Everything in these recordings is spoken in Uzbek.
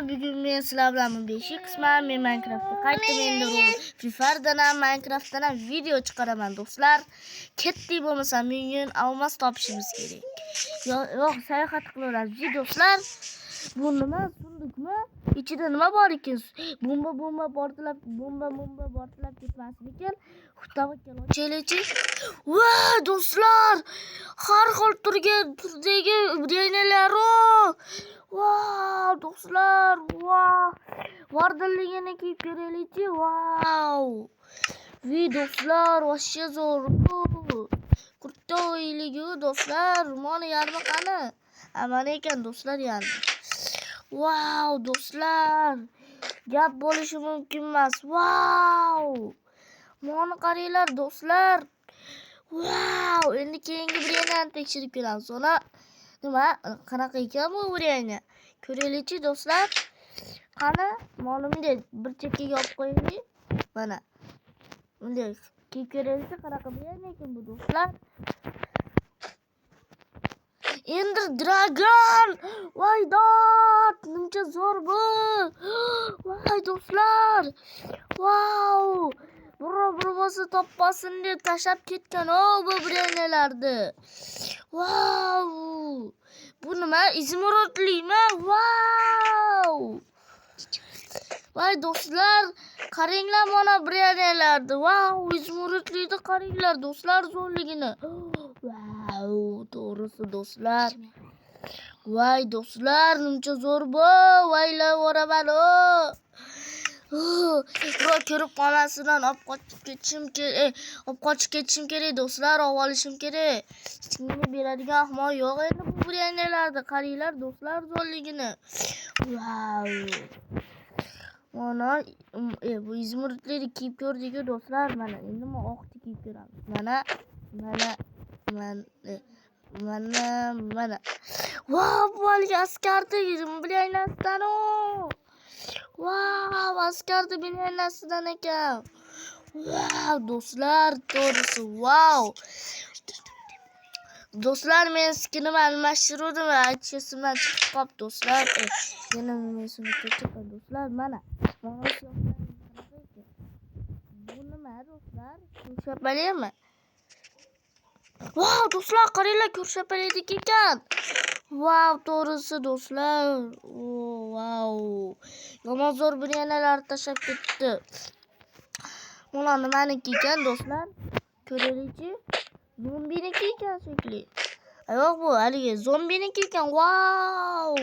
bugun men sizlar bilan 5xman. Men Minecraftga qaytdim. Endi Fifardan ham Minecraftdan ham video chiqaraman do'stlar. Ketdik bo'lmasa bugun almas topishimiz kerak. Yo'q, sayohat qilaveramiz do'stlar. Bu nima? Sundukmi? İçinde nima bor ekan? Bomba portlab ketmasin ekan. Tavakkal ochaylik. Va, do'stlar! Har xil turdagi renalar. Wow, do'stlar, wow. Vardilligini kiyib ko'raylik. Wow. Vi do'stlar, вообще zo'r. Kurtoyligi do'stlar, mana yarmi qani? Mana ekan do'stlar yarmi. Wow, do'stlar. Gap bo'lishi mumkin emas. Wow. Mana qaranglar do'stlar. Wow, endi keyingi biriyani tekshirib ko'ramiz. Sonra nima qanaqa ekan bu biriyani? Ko'raylik do'stlar. Qani, molimni bir chekkaga olib qo'yaylik. Mana. Bunday ko'raylik qanaqa biriyani ekan bu do'stlar. Ender Dragon! Voy dod! Nimcha zo'r bu! Voy do'stlar! Wow! Bir bo'lsa toppasin deb tashab ketgan bu biranalarni. Wow! Bu nima? Izmurodlimi? Wow! Voy do'stlar, qaranglar mana biranalarni. Wow, izmurodlini qaranglar do'stlar zo'rligini. Wow, to'g'risi do'stlar. Voy do'stlar, nimcha zo'r bu. Voylar o'raman Birov ko'rib qolmasidan olib qochib ketishim kerak do'stlar, olib olishim kerak. Hech kimga beradigan ahmoq yo'q endi bu biranalarda. Qaranglar do'stlar zo'rligini. Wow. Mana bu izmurodlarni kiyib ko'rdik do'stlar. Mana endi men oqni kiyib ko'ramiz. Mana. Wow, bu haligi askarni bilaynasidan Wow, askarni bilaynasidan ekan. Wow, do'stlar, to'g'risi wow. Do'stlar, men skinim almashtirdim va aytishimdan chiqib qoldi do'stlar. Yana men shuni ko'chaman do'stlar. Mana. Bu nima do'stlar? Ko'rshapalaymi? Wow, do'stlar, qaranglar, ko'rshapalaydik ekan. Wow, to'g'risi do'stlar. Wow. Yomon zo'r biranalar tashab ketdi. Mana nimaniki ekan do'stlar? Ko'raylik. Zombiniki ekan shekli. Yo'q, bu haligi zombiniki ekan. Wow.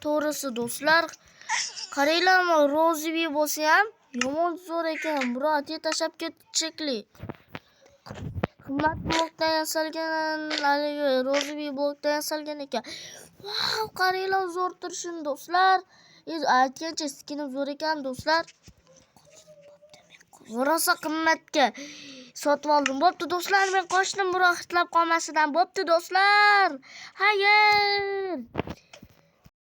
To'g'risi do'stlar, qaranglar, rozivi bo'lsa ham yomon zo'r ekan. Biroq tashab ketdi shekli. Qimmat blokdan yasalgan, haligi rozivi blokdan yasalgan ekan. Wow, qaranglar zo'r turishini do'stlar. Aytgancha skinim zo'r ekan do'stlar. Rosa qimmatga sotib oldim. Bo'pti do'stlar, men qochdim, biroq xitlab qolmasidan. Bo'pti do'stlar. Hayır.